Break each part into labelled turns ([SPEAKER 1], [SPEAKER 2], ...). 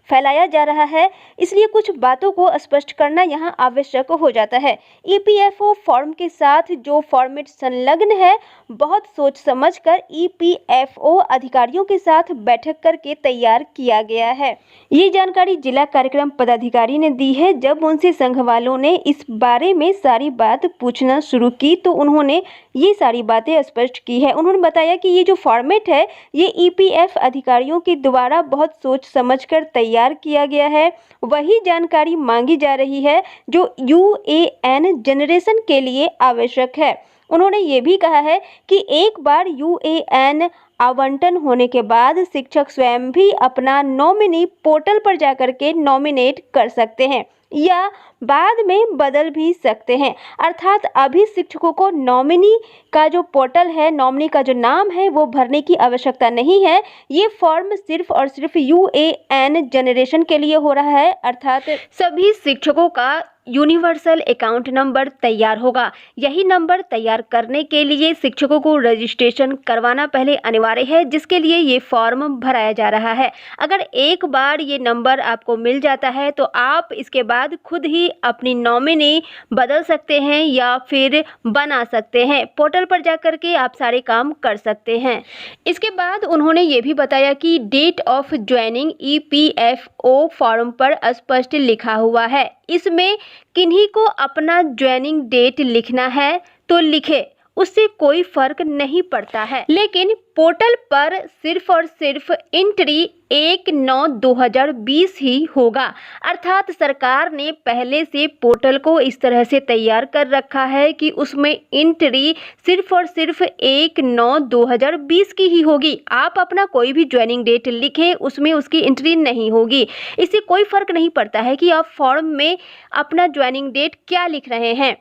[SPEAKER 1] फैलाया जा रहा है, इसलिए कुछ बातों को स्पष्ट करना यहां आवश्यक हो जाता है। ईपीएफओ फॉर्म के साथ जो फॉर्मेट संलग्न है, बहुत सोच समझकर ईपीएफओ अधिकारियों के साथ बैठक करके तैयार किया गया है। ये जानकारी जिला कार्यक्रम पदाधिकारी ने दी है। जब उनसे संघ वालों ने इस बारे में सारी बात पूछना शुरू की तो उन्होंने ये सारी बातें स्पष्ट की है। उन्होंने बताया कि ये जो फॉर्मेट है, ये ईपीएफ अधिकारियों के द्वारा बहुत सोच समझकर तैयार किया गया है। वही जानकारी मांगी जा रही है जो यूएएन जनरेशन के लिए आवश्यक है। उन्होंने ये भी कहा है कि एक बार यूएएन आवंटन होने के बाद शिक्षक स्वयं भी अपना नॉमिनी पोर्टल पर जाकर के नॉमिनेट कर सकते हैं या बाद में बदल भी सकते हैं। अर्थात अभी शिक्षकों को नॉमिनी का जो पोर्टल है, नॉमिनी का जो नाम है, वो भरने की आवश्यकता नहीं है। ये फॉर्म सिर्फ और सिर्फ यूएएन जनरेशन के लिए हो रहा है। अर्थात सभी शिक्षकों का यूनिवर्सल अकाउंट नंबर तैयार होगा। यही नंबर तैयार करने के लिए शिक्षकों को रजिस्ट्रेशन करवाना पहले अनिवार्य है, जिसके लिए ये फॉर्म भराया जा रहा है। अगर एक बार ये नंबर आपको मिल जाता है तो आप इसके बाद खुद ही अपनी नॉमिनी बदल सकते हैं या फिर बना सकते हैं। पोर्टल पर जाकर के आप सारे काम कर सकते हैं। इसके बाद उन्होंने ये भी बताया कि date of joining EPFO form पर स्पष्ट लिखा हुआ है। इसमें किन्हीं को अपना ज्वाइनिंग डेट लिखना है तो लिखे, उससे कोई फर्क नहीं पड़ता है। लेकिन पोर्टल पर सिर्फ और सिर्फ एंट्री 1/9/2020 ही होगा। अर्थात सरकार ने पहले से पोर्टल को इस तरह से तैयार कर रखा है कि उसमें एंट्री सिर्फ और सिर्फ 1/9/2020 की ही होगी। आप अपना कोई भी ज्वाइनिंग डेट लिखें, उसमें उसकी एंट्री नहीं होगी। इससे कोई फर्क नहीं पड़ता है कि आप फॉर्म में अपना ज्वाइनिंग डेट क्या लिख रहे हैं।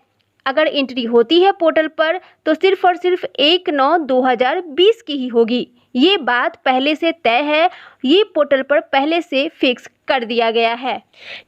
[SPEAKER 1] अगर एंट्री होती है पोर्टल पर तो सिर्फ और सिर्फ 1/9/2020 की ही होगी। ये बात पहले से तय है, ये पोर्टल पर पहले से फिक्स कर दिया गया है।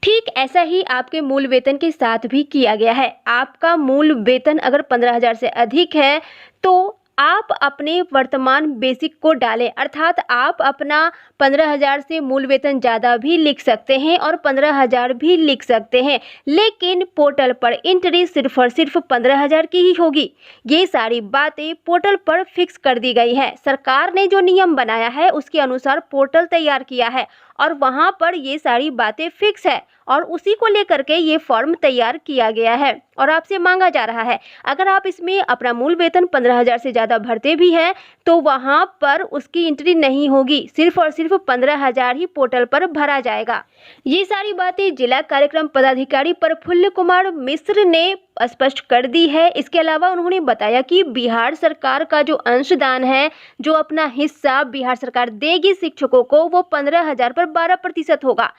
[SPEAKER 1] ठीक ऐसा ही आपके मूल वेतन के साथ भी किया गया है। आपका मूल वेतन अगर 15,000 से अधिक है तो आप अपने वर्तमान बेसिक को डालें। अर्थात आप अपना 15,000 से मूल वेतन ज़्यादा भी लिख सकते हैं और 15,000 भी लिख सकते हैं, लेकिन पोर्टल पर एंट्री सिर्फ और सिर्फ 15,000 की ही होगी। ये सारी बातें पोर्टल पर फिक्स कर दी गई है। सरकार ने जो नियम बनाया है उसके अनुसार पोर्टल तैयार किया है और वहाँ पर ये सारी बातें फिक्स है और उसी को लेकर के ये फॉर्म तैयार किया गया है और आपसे मांगा जा रहा है। अगर आप इसमें अपना मूल वेतन 15,000 से ज़्यादा भरते भी हैं तो वहाँ पर उसकी एंट्री नहीं होगी, सिर्फ और सिर्फ 15,000 ही पोर्टल पर भरा जाएगा। ये सारी बातें जिला कार्यक्रम पदाधिकारी प्रफुल्ल कुमार मिश्र ने स्पष्ट कर दी है। इसके अलावा उन्होंने बताया कि बिहार सरकार का जो अंशदान है, जो अपना हिस्सा बिहार सरकार देगी शिक्षकों को, वो 15,000 पर 12% होगा।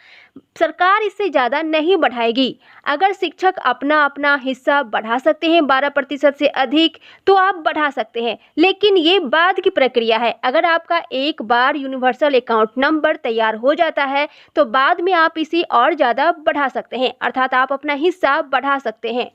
[SPEAKER 1] सरकार इससे ज़्यादा नहीं बढ़ाएगी। अगर शिक्षक अपना अपना हिस्सा बढ़ा सकते हैं 12% से अधिक तो आप बढ़ा सकते हैं, लेकिन ये बाद की प्रक्रिया है। अगर आपका एक बार यूनिवर्सल अकाउंट नंबर तैयार हो जाता है तो बाद में आप इसे और ज़्यादा बढ़ा सकते हैं, अर्थात आप अपना हिस्सा बढ़ा सकते हैं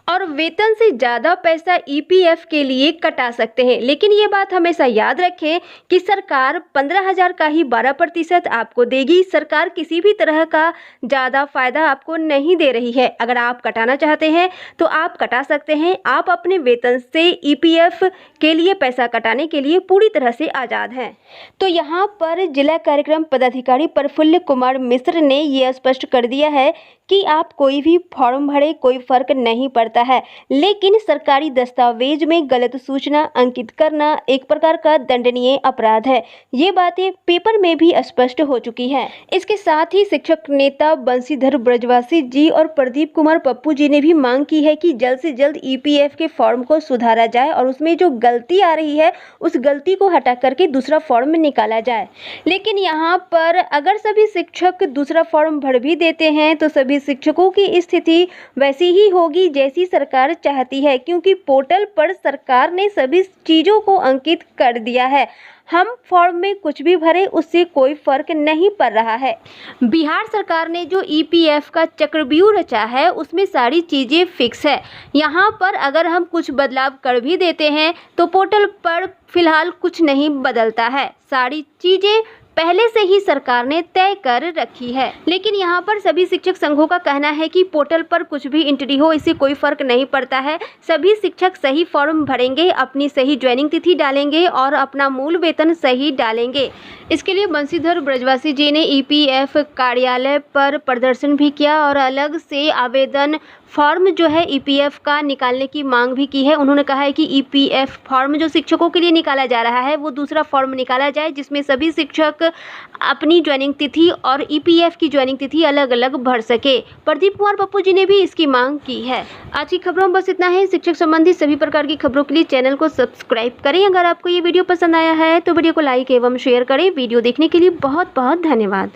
[SPEAKER 1] और वेतन से ज़्यादा पैसा ईपीएफ के लिए कटा सकते हैं। लेकिन ये बात हमेशा याद रखें कि सरकार 15,000 का ही 12% आपको देगी। सरकार किसी भी तरह का ज़्यादा फायदा आपको नहीं दे रही है। अगर आप कटाना चाहते हैं तो आप कटा सकते हैं। आप अपने वेतन से ईपीएफ के लिए पैसा कटाने के लिए पूरी तरह से आज़ाद हैं। तो यहाँ पर जिला कार्यक्रम पदाधिकारी प्रफुल्ल कुमार मिश्र ने यह स्पष्ट कर दिया है कि आप कोई भी फॉर्म भरे, कोई फर्क नहीं पड़ता है, लेकिन सरकारी दस्तावेज में गलत सूचना अंकित करना एक प्रकार का दंडनीय अपराध है। ये बातें पेपर में भी स्पष्ट हो चुकी हैं। इसके साथ ही शिक्षक नेता बंशीधर ब्रजवासी जी और प्रदीप कुमार पप्पू जी ने भी मांग की है कि जल्द से जल्द ईपीएफ के फॉर्म को सुधारा जाए और उसमें जो गलती आ रही है उस गलती को हटा करके दूसरा फॉर्म निकाला जाए। लेकिन यहाँ पर अगर सभी शिक्षक दूसरा फॉर्म भर भी देते हैं तो सभी शिक्षकों की स्थिति वैसी ही होगी जैसी सरकार चाहती है, क्योंकि पोर्टल पर सरकार ने सभी चीज़ों को अंकित कर दिया है। हम फॉर्म में कुछ भी भरे उससे कोई फर्क नहीं पड़ रहा है। बिहार सरकार ने जो ईपीएफ का चक्रव्यूह रचा है उसमें सारी चीज़ें फिक्स है। यहाँ पर अगर हम कुछ बदलाव कर भी देते हैं तो पोर्टल पर फिलहाल कुछ नहीं बदलता है, सारी चीज़ें पहले से ही सरकार ने तय कर रखी है। लेकिन यहाँ पर सभी शिक्षक संघों का कहना है कि पोर्टल पर कुछ भी एंट्री हो, इससे कोई फर्क नहीं पड़ता है। सभी शिक्षक सही फॉर्म भरेंगे, अपनी सही ज्वाइनिंग तिथि डालेंगे और अपना मूल वेतन सही डालेंगे। इसके लिए बंशीधर ब्रजवासी जी ने ईपीएफ कार्यालय पर प्रदर्शन भी किया और अलग से आवेदन फॉर्म जो है ईपीएफ का निकालने की मांग भी की है। उन्होंने कहा है कि ईपीएफ फॉर्म जो शिक्षकों के लिए निकाला जा रहा है वो दूसरा फॉर्म निकाला जाए, जिसमें सभी शिक्षक अपनी ज्वाइनिंग तिथि और ईपीएफ की ज्वाइनिंग तिथि अलग अलग भर सके। प्रदीप कुमार पप्पू जी ने भी इसकी मांग की है। आज की खबरों में बस इतना है। शिक्षक संबंधी सभी प्रकार की खबरों के लिए चैनल को सब्सक्राइब करें। अगर आपको ये वीडियो पसंद आया है तो वीडियो को लाइक एवं शेयर करें। वीडियो देखने के लिए बहुत बहुत धन्यवाद।